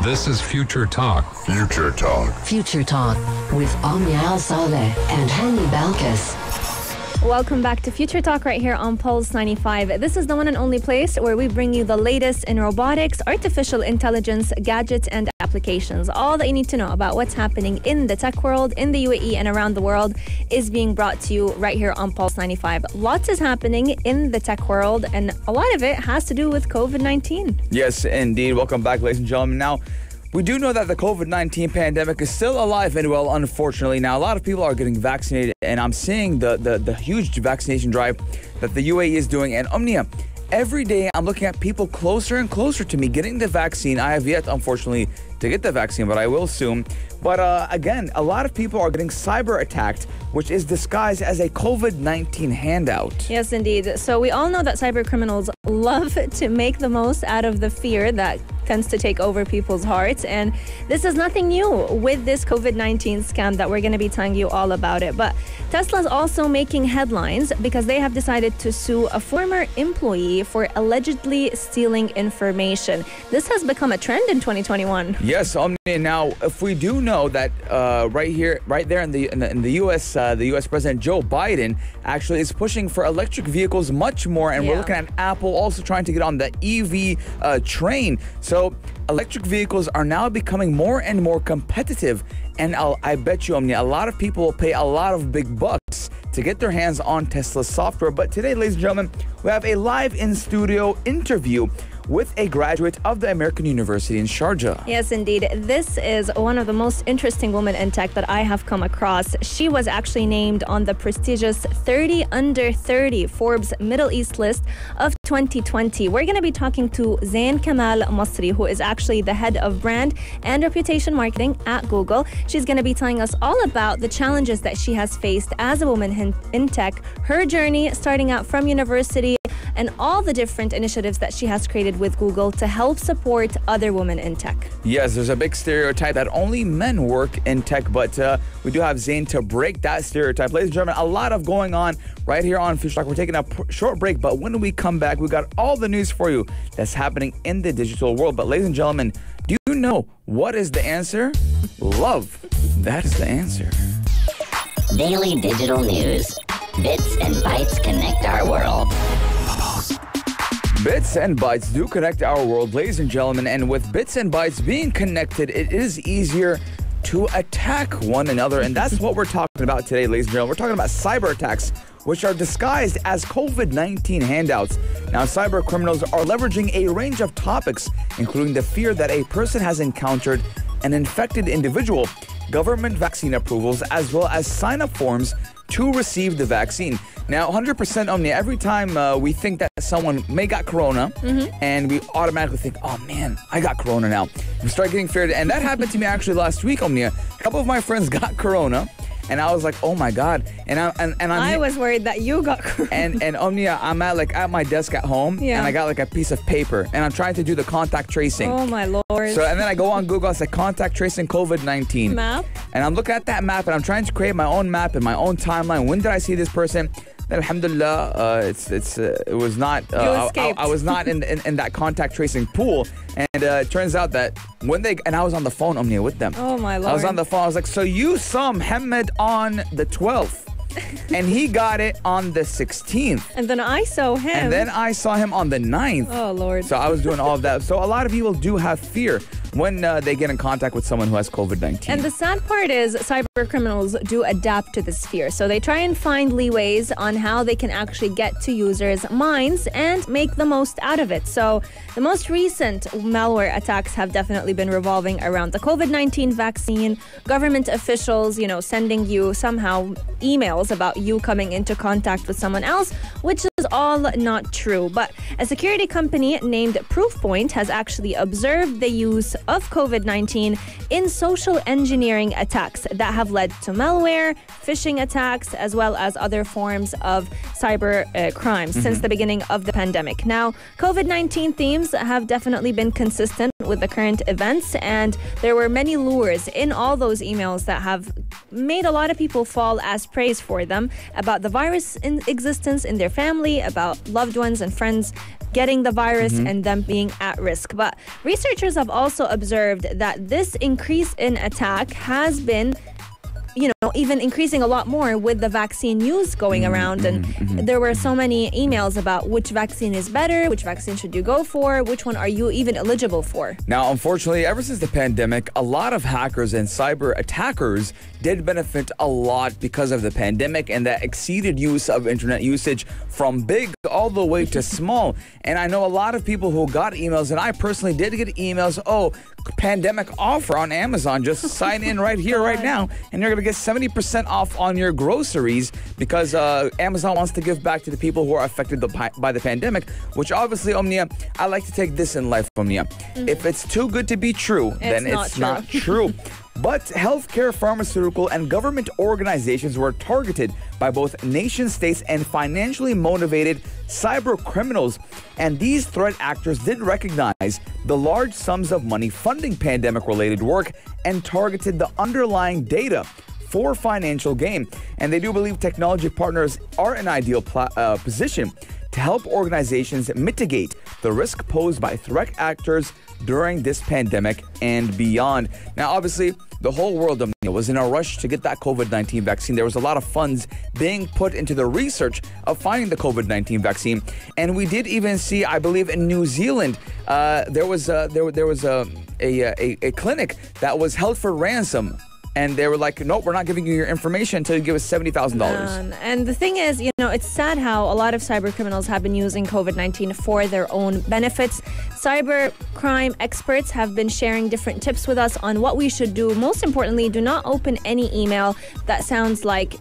This is Future Talk. Future Talk. Future Talk with Omnia Al Saleh and Hani Balkis. Welcome back to Future Talk right here on Pulse 95. This is the one and only place where we bring you the latest in robotics, artificial intelligence, gadgets, and applications. All that you need to know about what's happening in the tech world, in the UAE, and around the world is being brought to you right here on Pulse 95. Lots is happening in the tech world, and a lot of it has to do with COVID-19. Yes, indeed. Welcome back, ladies and gentlemen. Now, we do know that the COVID-19 pandemic is still alive and well, unfortunately. Now, a lot of people are getting vaccinated, and I'm seeing the huge vaccination drive that the UAE is doing. And Omnia, every day I'm looking at people closer and closer to me getting the vaccine. I have yet, unfortunately, to get the vaccine, but I will soon. But again, a lot of people are getting cyber attacked, which is disguised as a COVID-19 handout. Yes, indeed. So we all know that cyber criminals love to make the most out of the fear that tends to take over people's hearts. And this is nothing new with this COVID-19 scam that we're going to be telling you all about it. But Tesla's also making headlines because they have decided to sue a former employee for allegedly stealing information. This has become a trend in 2021. Yes, now if we do know that right there in the U.S., the U.S. President Joe Biden actually is pushing for electric vehicles much more, and we're looking at Apple also trying to get on the EV train. So electric vehicles are now becoming more and more competitive, and I bet you, Omnia, a lot of people will pay a lot of big bucks to get their hands on Tesla software. But today, ladies and gentlemen, we have a live in-studio interview with a graduate of the American University in Sharjah. Yes, indeed. This is one of the most interesting women in tech that I have come across. She was actually named on the prestigious 30 under 30 Forbes Middle East list of 2020. We're going to be talking to Kamal Masri, who is actually the head of brand and reputation marketing at Google. She's going to be telling us all about the challenges that she has faced as a woman in tech, her journey starting out from university, and all the different initiatives that she has created with Google to help support other women in tech. Yes, there's a big stereotype that only men work in tech, but we do have Zain to break that stereotype. Ladies and gentlemen, a lot of going on right here on FutureTalk. We're taking a short break, but when we come back, we got all the news for you that's happening in the digital world. But ladies and gentlemen, do you know what is the answer? Love. That is the answer. Daily digital news. Bits and bytes connect our world. Bits and bytes do connect our world, ladies and gentlemen, and with bits and bytes being connected, it is easier to attack one another, and that's what we're talking about today, ladies and gentlemen. We're talking about cyber attacks, which are disguised as COVID-19 handouts. Now, cyber criminals are leveraging a range of topics, including the fear that a person has encountered an infected individual, government vaccine approvals, as well as sign-up forms to receive the vaccine. Now, 100% Omnia, every time we think that someone may got corona, and we automatically think, oh man, I got corona now. We start getting feared. And that happened to me actually last week, Omnia. A couple of my friends got corona, and I was like, oh my God. I was worried that you got corona. And Omnia, I'm at my desk at home, and I got like a piece of paper, and I'm trying to do the contact tracing. Oh my Lord. So, and then I go on Google, I say contact tracing COVID-19. Map? And I'm looking at that map, and I'm trying to create my own map and my own timeline. When did I see this person? Then, alhamdulillah, it was not. I was not in that contact tracing pool, and it turns out that I was on the phone, Omnia, with them. Oh my Lord! I was on the phone. I was like, so you saw Muhammad on the 12th, and he got it on the 16th, and then I saw him, and then I saw him on the 9th. Oh Lord! So I was doing all of that. So a lot of people do have fear when they get in contact with someone who has COVID-19. And the sad part is cyber criminals do adapt to this fear. So they try and find leeways on how they can actually get to users' minds and make the most out of it. So the most recent malware attacks have definitely been revolving around the COVID-19 vaccine, government officials, sending you somehow emails about you coming into contact with someone else, which is all not true. But a security company named Proofpoint has actually observed the use of COVID-19 in social engineering attacks that have led to malware, phishing attacks, as well as other forms of cyber crimes since the beginning of the pandemic. Now, COVID-19 themes have definitely been consistent with the current events, and there were many lures in all those emails that have made a lot of people fall as praise for them about the virus in existence in their family, about loved ones and friends getting the virus and them being at risk. But researchers have also observed that this increase in attack has been even increasing a lot more with the vaccine news going around. And there were so many emails about which vaccine is better, which vaccine should you go for, which one are you even eligible for. Now, unfortunately, ever since the pandemic, a lot of hackers and cyber attackers did benefit a lot because of the pandemic and that exceeded use of internet usage from big all the way to small. And I know a lot of people who got emails, and I personally did get emails, pandemic offer on Amazon. Just sign in right here, right now, and you're going to get 70% off on your groceries because Amazon wants to give back to the people who are affected by the pandemic, which obviously, Omnia, I like to take this in life, Omnia. If it's too good to be true, then it's not true. But healthcare, pharmaceutical, and government organizations were targeted by both nation-states and financially motivated cyber criminals. And these threat actors did recognize the large sums of money funding pandemic-related work and targeted the underlying data for financial gain. And they do believe technology partners are an ideal position to help organizations mitigate the risk posed by threat actors during this pandemic and beyond. Now, obviously, the whole world was in a rush to get that COVID-19 vaccine. There was a lot of funds being put into the research of finding the COVID-19 vaccine. And we did even see, I believe, in New Zealand, there was a clinic that was held for ransom. And they were like, nope, we're not giving you your information until you give us $70,000. And the thing is, it's sad how a lot of cyber criminals have been using COVID-19 for their own benefits. Cyber crime experts have been sharing different tips with us on what we should do. Most importantly, do not open any email that sounds like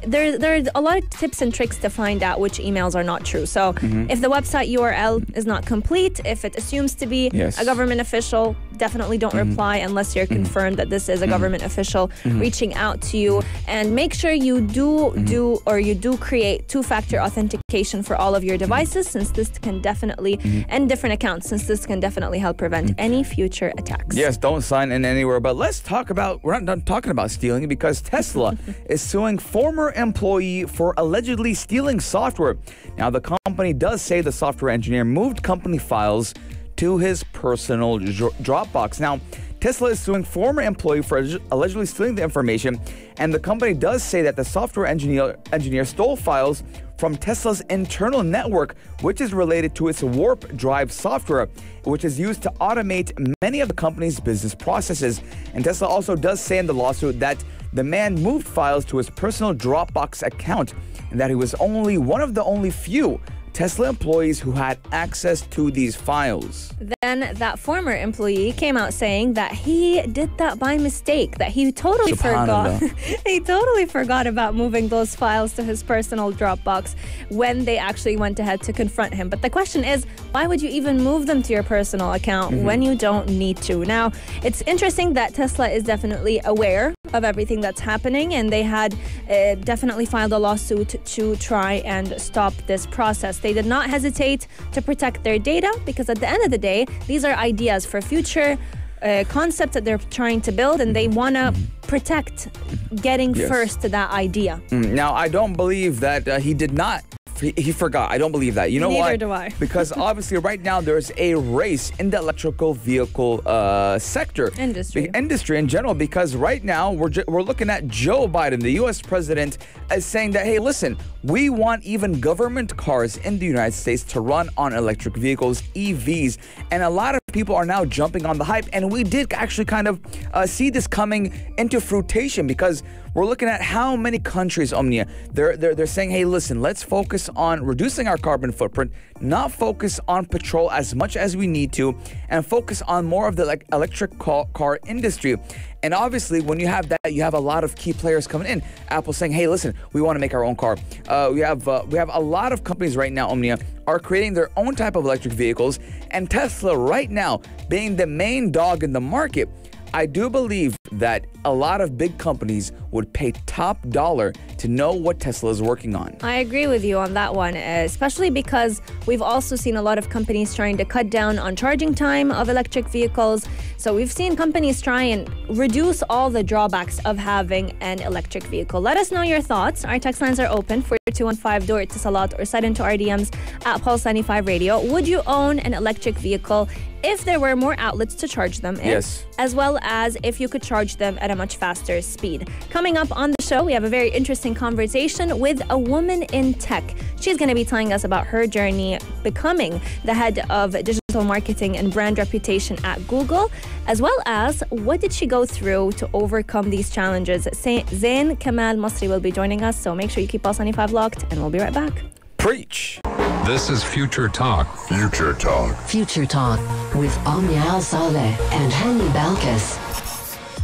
there are a lot of tips and tricks to find out which emails are not true. So if the website URL is not complete, if it assumes to be a government official, definitely don't reply unless you're confirmed that this is a government official reaching out to you. And make sure you do create two-factor authentication for all of your devices, since this can definitely, and different accounts, since this can definitely help prevent any future attacks. Yes, don't sign in anywhere. But let's talk about, we're not done talking about stealing, because Tesla is suing former employee for allegedly stealing software. Now, the company does say the software engineer moved company files to his personal Dropbox. Now, Tesla is suing former employee for allegedly stealing the information, and the company does say that the software engineer stole files from Tesla's internal network, which is related to its Warp Drive software, which is used to automate many of the company's business processes. And Tesla also does say in the lawsuit that the man moved files to his personal Dropbox account, and that he was only one of the only few Tesla employees who had access to these files. Then that former employee came out saying that he did that by mistake, that he totally forgot. He totally forgot about moving those files to his personal Dropbox when they actually went ahead to confront him. But the question is, why would you even move them to your personal account when you don't need to? Now, it's interesting that Tesla is definitely aware of everything that's happening, and they had definitely filed a lawsuit to try and stop this process. They did not hesitate to protect their data, because at the end of the day, these are ideas for future concepts that they're trying to build, and they want to protect getting first to that idea. Now, I don't believe that he did not. He forgot. I don't believe that. You know why? Neither do I. Because obviously right now there's a race in the electrical vehicle sector. Industry in general, because right now we're looking at Joe Biden, the U.S. president, as saying that, hey, listen, we want even government cars in the United States to run on electric vehicles, EVs. And a lot of people are now jumping on the hype. And we did actually kind of see this coming into fruition, because we're looking at how many countries, Omnia, they're saying, hey, listen, let's focus on reducing our carbon footprint, not focus on petrol as much as we need to, and focus on more of the electric car industry. And obviously, when you have that, you have a lot of key players coming in. Apple saying, hey, listen, we want to make our own car. We have a lot of companies right now, Omnia, are creating their own type of electric vehicles. And Tesla right now, being the main dog in the market, I do believe that a lot of big companies would pay top dollar to know what Tesla is working on. I agree with you on that one, especially because we've also seen a lot of companies trying to cut down on charging time of electric vehicles. So we've seen companies try and reduce all the drawbacks of having an electric vehicle. Let us know your thoughts. Our text lines are open for 215 do it to Salat or send into our DMs at Pulse 95 Radio. Would you own an electric vehicle if there were more outlets to charge them in? Yes. As well as if you could charge them at a much faster speed. Coming up on the show, we have a very interesting conversation with a woman in tech. She's going to be telling us about her journey becoming the head of digital marketing and brand reputation at Google, as well as what did she go through to overcome these challenges. Zain Kamal Masri will be joining us, so make sure you keep Pulse 95 locked, and we'll be right back. Preach. This is Future Talk. Future Talk. Future Talk with Omnia Al Saleh and Hani Balkis.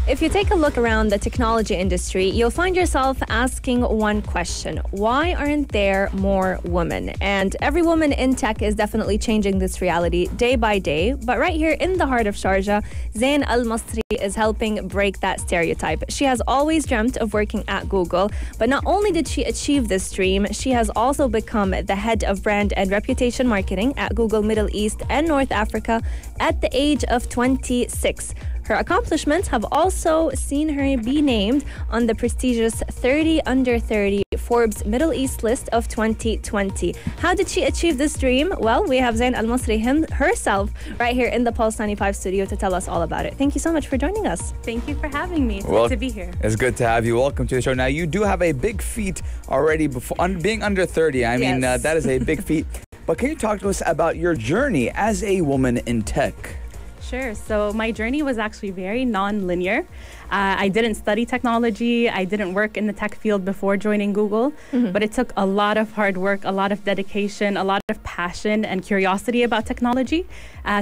If you take a look around the technology industry, you'll find yourself asking one question: why aren't there more women? And every woman in tech is definitely changing this reality day by day. But right here in the heart of Sharjah, Zain Al Masri is helping break that stereotype. She has always dreamt of working at Google, but not only did she achieve this dream, she has also become the head of brand and reputation marketing at Google Middle East and North Africa at the age of 26. Her accomplishments have also seen her be named on the prestigious 30 Under 30 Forbes Middle East list of 2020. How did she achieve this dream? Well, we have Zain Al Masri herself right here in the Pulse 95 studio to tell us all about it. Thank you so much for joining us. Thank you for having me. It's good to be here. It's good to have you. Welcome to the show. Now, you do have a big feat already before being under 30. I mean, Yes. that is a big feat. But can you talk to us about your journey as a woman in tech? Sure. So my journey was actually very non-linear. I didn't study technology. I didn't work in the tech field before joining Google, but it took a lot of hard work, a lot of dedication, a lot of passion and curiosity about technology.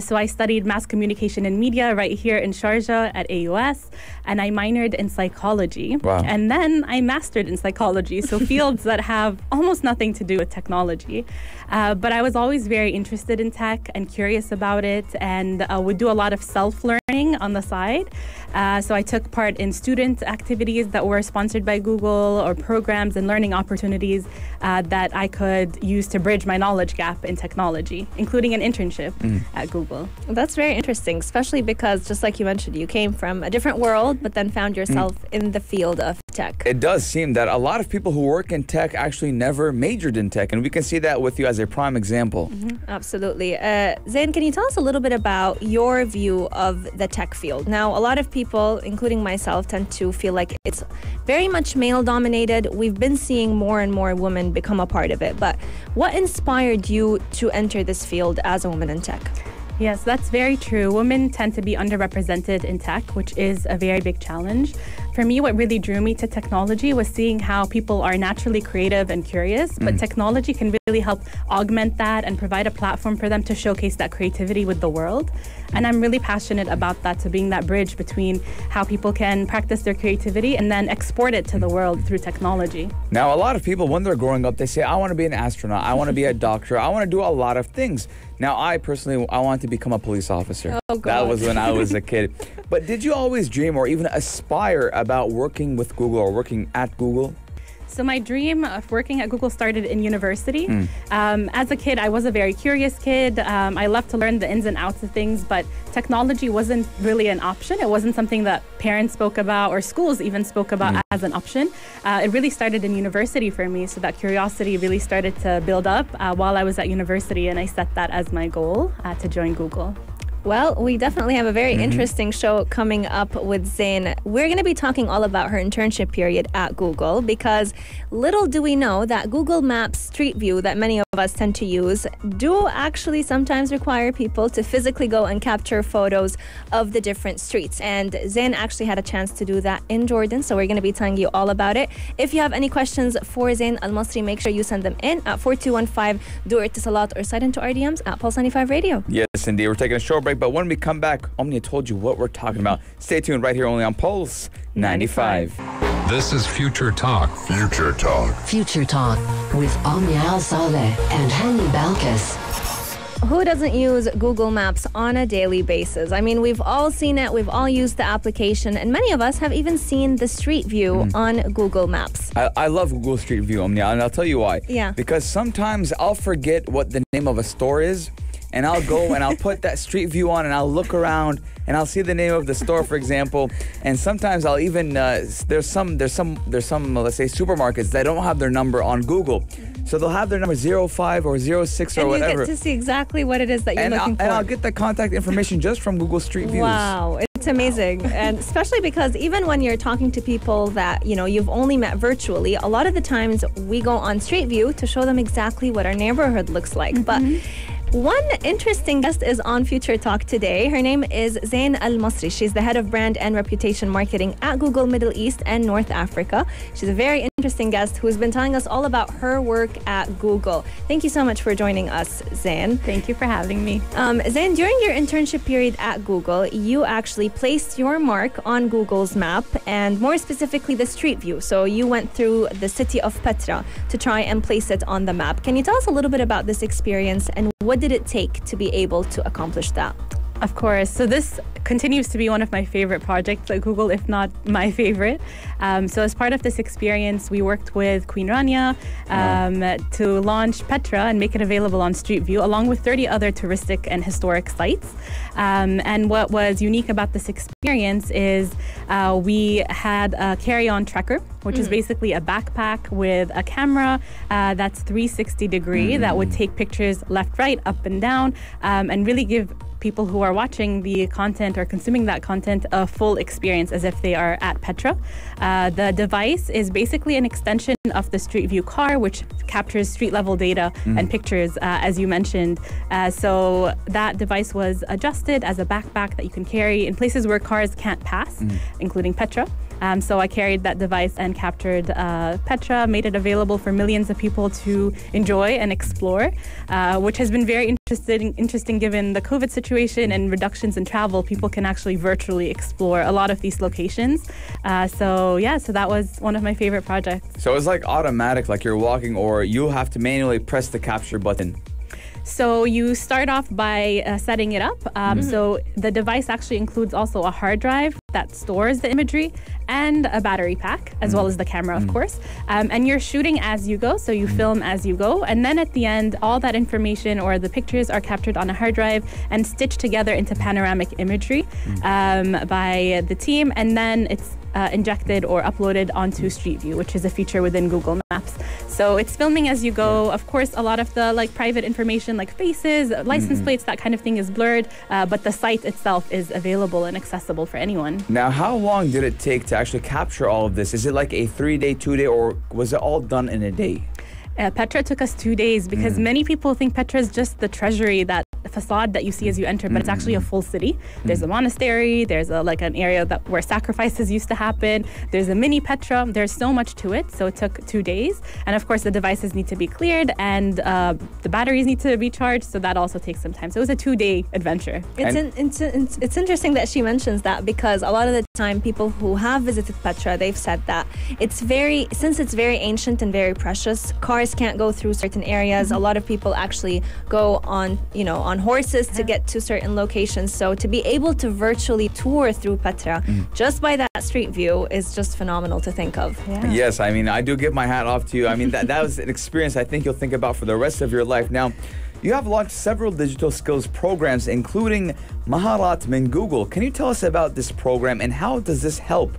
So I studied mass communication and media right here in Sharjah at AUS, and I minored in psychology. Wow. And then I mastered in psychology, so fields that have almost nothing to do with technology. But I was always very interested in tech and curious about it, and would do a lot of self-learning on the side. So I took part in student activities that were sponsored by Google, or programs and learning opportunities that I could use to bridge my knowledge gap in technology, including an internship at Google. That's very interesting, especially because, just like you mentioned, you came from a different world, but then found yourself in the field of tech. It does seem that a lot of people who work in tech actually never majored in tech, and we can see that with you as a prime example. Absolutely. Zain, can you tell us a little bit about your view of the tech field? Now, a lot of people, including myself, tend to feel like it's very much male-dominated. We've been seeing more and more women become a part of it. But what inspired you to enter this field as a woman in tech? Yes, that's very true. Women tend to be underrepresented in tech, which is a very big challenge. For me, what really drew me to technology was seeing how people are naturally creative and curious, but technology can really help augment that and provide a platform for them to showcase that creativity with the world. And I'm really passionate about that, to being that bridge between how people can practice their creativity and then export it to the world through technology. Now, a lot of people, when they're growing up, they say, I want to be an astronaut, I want to be a doctor, I want to do a lot of things. Now, I personally, I want to become a police officer. Oh, God. That was when I was a kid. But did you always dream or even aspire about working with Google or working at Google? So my dream of working at Google started in university. As a kid, I was a very curious kid. I loved to learn the ins and outs of things, but technology wasn't really an option. It wasn't something that parents spoke about or schools even spoke about as an option. It really started in university for me, so that curiosity really started to build up while I was at university, and I set that as my goal to join Google. Well, we definitely have a very interesting show coming up with Zain. We're going to be talking all about her internship period at Google, because little do we know that Google Maps Street View that many of us tend to use do actually sometimes require people to physically go and capture photos of the different streets. And Zain actually had a chance to do that in Jordan, so we're going to be telling you all about it. If you have any questions for Zain Al Masri, make sure you send them in at 4215 do it to Salat, or slide into our DMs at Pulse 95 Radio. Yes, indeed. We're taking a short break, but when we come back, Omnia told you what we're talking about. Stay tuned right here only on Pulse 95. This is Future Talk. Future Talk. Future Talk with Omnia Al Saleh and Hani Balkis. who doesn't use Google Maps on a daily basis? I mean, we've all seen it, we've all used the application, and many of us have even seen the Street View on Google Maps. I love Google Street View, Omnia, and I'll tell you why. Yeah. Because sometimes I'll forget what the name of a store is, and I'll go and I'll put that Street View on and I'll look around and I'll see the name of the store, for example. And sometimes I'll even there's some let's say supermarkets that don't have their number on Google, so they'll have their number 05 or 06 or whatever. And you get to see exactly what it is that you're looking for. And I'll get the contact information just from Google Street Views. Wow, it's amazing. And especially because even when you're talking to people that, you know, you've only met virtually, a lot of the times we go on Street View to show them exactly what our neighborhood looks like. But one interesting guest is on Future Talk today. Her name is Zain Al Masri. She's the head of brand and reputation marketing at Google Middle East and North Africa. She's a very interesting guest who's been telling us all about her work at Google. Thank you so much for joining us, Zain. Thank you for having me. Zain, during your internship period at Google, you actually placed your mark on Google's map, and more specifically the Street View. So you went through the city of Petra to try and place it on the map. Can you tell us a little bit about this experience and what did it take to be able to accomplish that? Of course. So this continues to be one of my favorite projects at Google, if not my favorite. So as part of this experience, we worked with Queen Rania to launch Petra and make it available on Street View, along with 30 other touristic and historic sites. And what was unique about this experience is we had a carry-on tracker, which is basically a backpack with a camera that's 360 degree that would take pictures left, right, up and down, and really give people who are watching the content or consuming that content a full experience as if they are at Petra. The device is basically an extension of the Street View car, which captures street level data and pictures, as you mentioned. So that device was adjusted as a backpack that you can carry in places where cars can't pass, including Petra. So I carried that device and captured Petra, made it available for millions of people to enjoy and explore, which has been very interesting given the COVID situation and reductions in travel. People can actually virtually explore a lot of these locations. So that was one of my favorite projects. So it's like automatic, like you're walking, or you have to manually press the capture button? So you start off by setting it up. So the device actually includes also a hard drive that stores the imagery and a battery pack, as well as the camera, of course. And you're shooting as you go, so you film as you go. And then at the end, all that information or the pictures are captured on a hard drive and stitched together into panoramic imagery by the team. And then it's injected or uploaded onto Street View, which is a feature within Google Maps. So it's filming as you go. Of course, a lot of the private information like faces, license plates, that kind of thing is blurred, but the site itself is available and accessible for anyone. Now, how long did it take to actually capture all of this? Is it like a 3-day, 2-day, or was it all done in a day? Petra took us 2 days because many people think Petra is just the treasury, that facade that you see as you enter, but it's actually a full city. There's a monastery, there's an area where sacrifices used to happen, there's a mini Petra, there's so much to it. So it took 2 days. And of course the devices need to be cleared and the batteries need to be charged, so that also takes some time. So it was a 2-day adventure. It's interesting that she mentions that, because a lot of the time people who have visited Petra, they've said that since it's very ancient and very precious, cars can't go through certain areas. A lot of people actually go on horses to get to certain locations. So to be able to virtually tour through Petra just by that Street View is just phenomenal to think of. Yeah. Yes, I mean, I do give my hat off to you. I mean, that was an experience I think you'll think about for the rest of your life. Now, you have launched several digital skills programs, including Maharat min Google. Can you tell us about this program and how does this help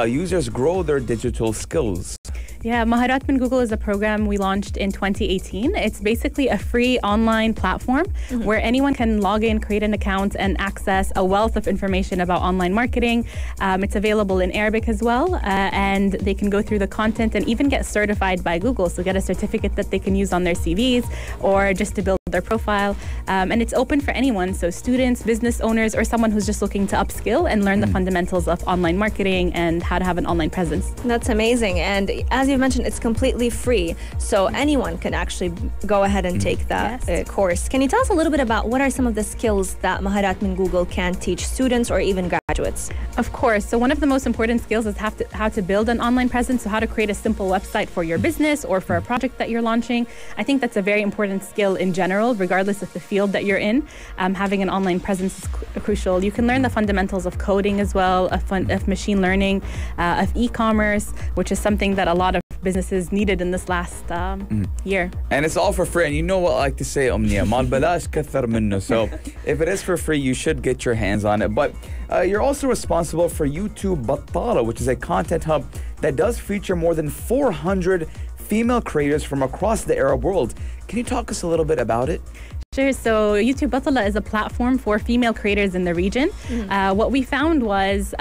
users grow their digital skills? Yeah, Maharat min Google is a program we launched in 2018. It's basically a free online platform where anyone can log in, create an account, and access a wealth of information about online marketing. It's available in Arabic as well, and they can go through the content and even get certified by Google, so get a certificate that they can use on their CVs or just to build their profile. And it's open for anyone, so students, business owners, or someone who's just looking to upskill and learn the fundamentals of online marketing and and how to have an online presence. That's amazing. And as you mentioned, it's completely free. So anyone can actually go ahead and take that course. Can you tell us a little bit about what are some of the skills that Maharat min Google can teach students or even graduates? Of course. So one of the most important skills is how to build an online presence. So how to create a simple website for your business or for a project that you're launching. I think that's a very important skill in general, regardless of the field that you're in. Having an online presence is crucial. You can learn the fundamentals of coding as well, of machine learning, of e-commerce, which is something that a lot of businesses needed in this last year. And it's all for free. And you know what I like to say, Omnia, mal balash kathar minno. So if it is for free, you should get your hands on it. But you're also responsible for YouTube Battala, which is a content hub that does feature more than 400 female creators from across the Arab world. Can you talk us a little bit about it? Sure. So YouTube Battala is a platform for female creators in the region. What we found was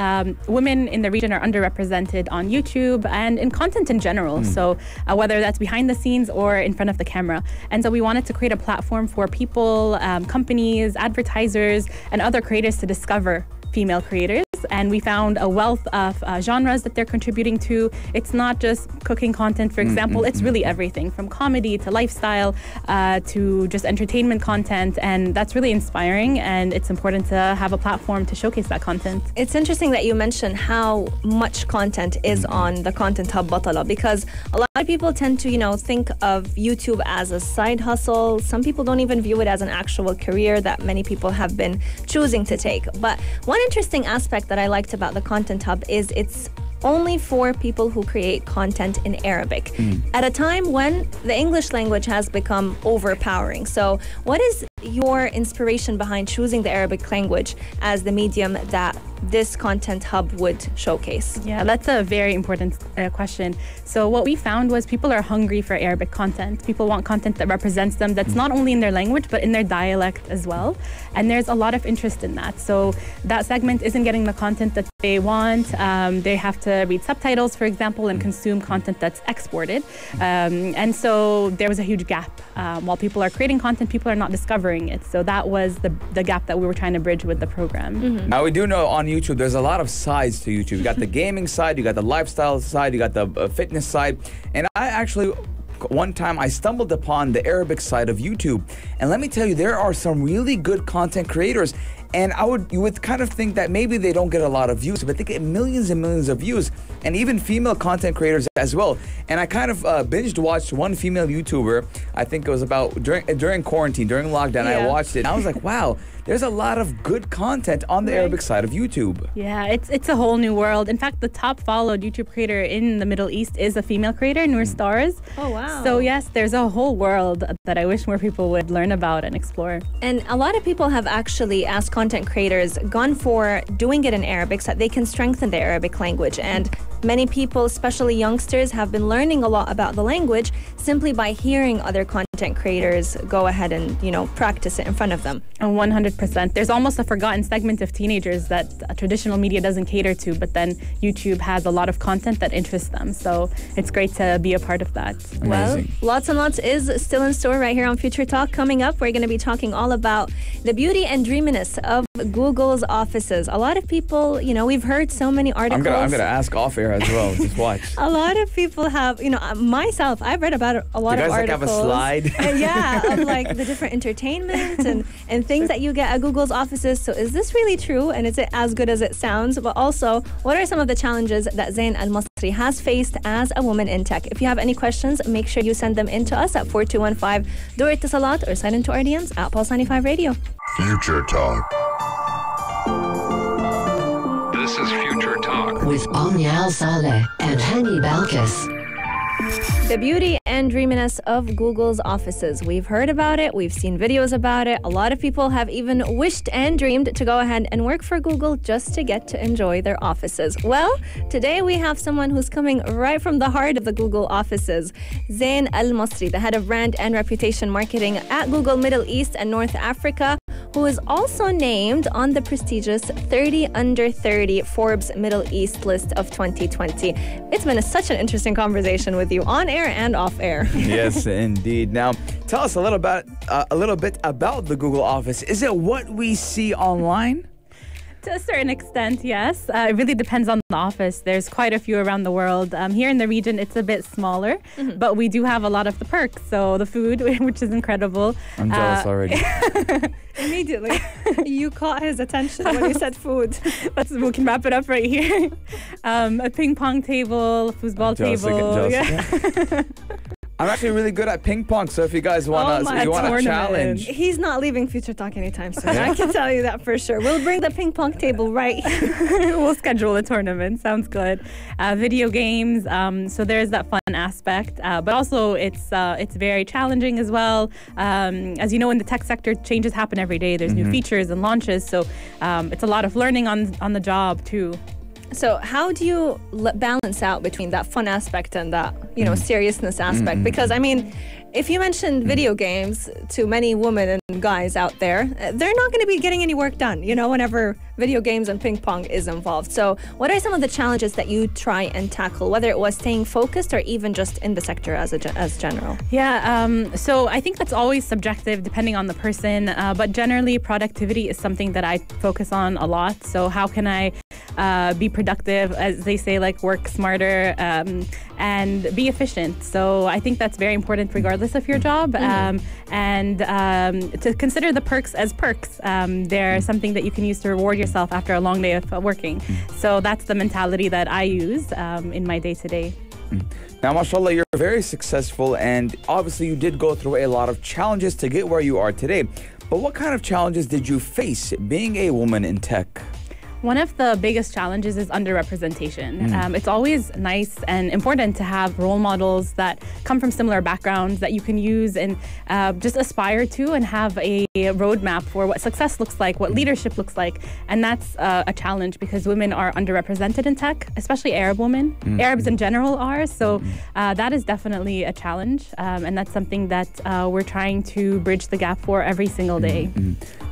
women in the region are underrepresented on YouTube and in content in general. So whether that's behind the scenes or in front of the camera. And so we wanted to create a platform for people, companies, advertisers, and other creators to discover female creators. And we found a wealth of genres that they're contributing to. It's not just cooking content, for example. It's really everything from comedy to lifestyle to just entertainment content. And that's really inspiring. And it's important to have a platform to showcase that content. It's interesting that you mentioned how much content is on the Content Hub Battala, because a lot of people tend to, think of YouTube as a side hustle. Some people don't even view it as an actual career that many people have been choosing to take. But one interesting aspect that I liked about the Content Hub is it's only for people who create content in Arabic at a time when the English language has become overpowering. So what is your inspiration behind choosing the Arabic language as the medium that this Content Hub would showcase? Yeah, that's a very important question. So what we found was people are hungry for Arabic content. People want content that represents them, that's not only in their language, but in their dialect as well. And there's a lot of interest in that. So that segment isn't getting the content that they want. They have to read subtitles, for example, and consume content that's exported. And so there was a huge gap. While people are creating content, people are not discovering it. So that was the gap that we were trying to bridge with the program. Now, we do know on YouTube, there's a lot of sides to YouTube. You got the gaming side, you got the lifestyle side, you got the fitness side. And I actually, one time I stumbled upon the Arabic side of YouTube. And let me tell you, there are some really good content creators. And you would kind of think that maybe they don't get a lot of views, but they get millions and millions of views, and even female content creators as well. And I kind of binged watched one female YouTuber. I think it was about during quarantine, during lockdown. I watched it. And I was like, wow, there's a lot of good content on the Arabic side of YouTube. Yeah, it's a whole new world. In fact, the top followed YouTube creator in the Middle East is a female creator, Noor Stars. Oh, wow. So yes, there's a whole world that I wish more people would learn about and explore. And a lot of people have actually asked content creators, gone for doing it in Arabic so that they can strengthen the Arabic language. And many people, especially youngsters, have been learning a lot about the language simply by hearing other content creators go ahead and, practice it in front of them. 100%. There's almost a forgotten segment of teenagers that traditional media doesn't cater to, but then YouTube has a lot of content that interests them. So it's great to be a part of that. Amazing. Well, lots and lots is still in store right here on Future Talk. Coming up, we're going to be talking all about the beauty and dreaminess of Google's offices. A lot of people, we've heard so many articles. I'm gonna ask off air as well. Just watch. A lot of people have, myself, I've read about a lot of articles. Do you guys have a slide? Of the different entertainment and things that you get at Google's offices. So is this really true? And is it as good as it sounds? But also, what are some of the challenges that Zain Al Masri has faced as a woman in tech? If you have any questions, make sure you send them in to us at 4215 Door Itisalat or sign into our DMs at Pulse 95 Radio. Future Talk. This is Future Talk. With Omnia Al Saleh and Hani Balkis. The beauty and dreaminess of Google's offices. We've heard about it. We've seen videos about it. A lot of people have even wished and dreamed to go ahead and work for Google just to get to enjoy their offices. Well, today we have someone who's coming right from the heart of the Google offices, Zain Al Masri, the head of brand and reputation marketing at Google Middle East and North Africa, who is also named on the prestigious 30 Under 30 Forbes Middle East list of 2020. It's been such an interesting conversation with you on air and off air. Yes, indeed. Now, tell us a little bit about the Google office. Is it what we see online? To a certain extent, yes. It really depends on the office. There's quite a few around the world. Here in the region, it's a bit smaller, but we do have a lot of the perks. So the food, which is incredible. I'm jealous already. Immediately, you caught his attention when you said food. We can wrap it up right here. A ping pong table, foosball table. Yeah. I'm actually really good at ping pong, so if you guys want a challenge. He's not leaving Future Talk anytime soon. I can tell you that for sure. We'll bring the ping pong table right here. We'll schedule a tournament. Sounds good. Video games. So there's that fun aspect, but also it's very challenging as well. As you know, in the tech sector, changes happen every day. There's new features and launches, so it's a lot of learning on the job too. So how do you balance out between that fun aspect and that, seriousness aspect? Because, I mean, if you mentioned video games to many women and guys out there, they're not going to be getting any work done, whenever video games and ping pong is involved. So what are some of the challenges that you try and tackle, whether it was staying focused or even just in the sector as general? Yeah, so I think that's always subjective depending on the person, but generally productivity is something that I focus on a lot. So how can I be productive, as they say, like work smarter and be efficient. So I think that's very important regardless of your job. And to consider the perks as perks. They're something that you can use to reward yourself after a long day of working. So that's the mentality that I use in my day-to-day. Now, mashallah, you're very successful, and obviously you did go through a lot of challenges to get where you are today. But what kind of challenges did you face being a woman in tech? One of the biggest challenges is underrepresentation. It's always nice and important to have role models that come from similar backgrounds that you can use and just aspire to and have a roadmap for what success looks like, what leadership looks like. And that's a challenge because women are underrepresented in tech, especially Arab women. Arabs in general are. So that is definitely a challenge. And that's something that we're trying to bridge the gap for every single day.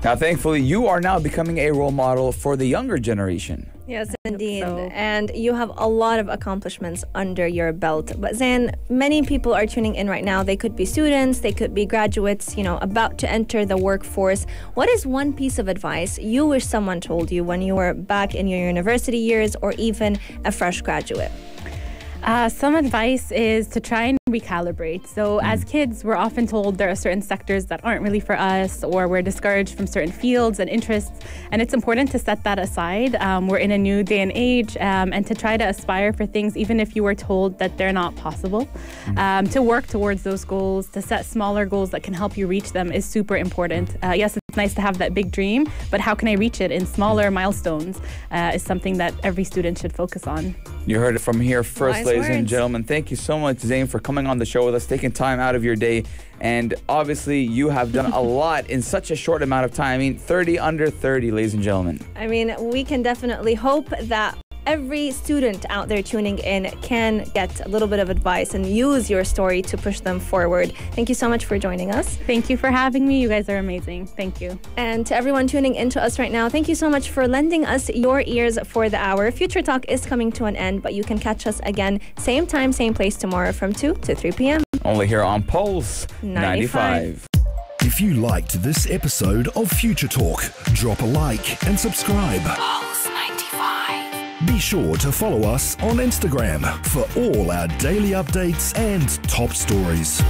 Now, thankfully, you are now becoming a role model for the younger generation. Yes, indeed. And you have a lot of accomplishments under your belt. But Zain, many people are tuning in right now. They could be students, they could be graduates, about to enter the workforce. What is one piece of advice you wish someone told you when you were back in your university years or even a fresh graduate? Some advice is to try and recalibrate. So as kids, we're often told there are certain sectors that aren't really for us, or we're discouraged from certain fields and interests. And it's important to set that aside. We're in a new day and age, and to try to aspire for things, even if you were told that they're not possible. To work towards those goals, to set smaller goals that can help you reach them is super important. Yes, it's nice to have that big dream, but how can I reach it in smaller milestones is something that every student should focus on. You heard it from here first, ladies and words. gentlemen. Thank you so much, Zain, for coming on the show with us, taking time out of your day. And obviously, you have done a lot in such a short amount of time. I mean, 30 under 30, ladies and gentlemen. I mean, we can definitely hope that every student out there tuning in can get a little bit of advice and use your story to push them forward. Thank you so much for joining us. Thank you for having me. You guys are amazing. Thank you. And to everyone tuning into us right now, thank you so much for lending us your ears for the hour. Future Talk is coming to an end, but you can catch us again, same time, same place tomorrow from 2 to 3 p.m. Only here on Pulse 95. If you liked this episode of Future Talk, drop a like and subscribe. Pulse 95. Be sure to follow us on Instagram for all our daily updates and top stories.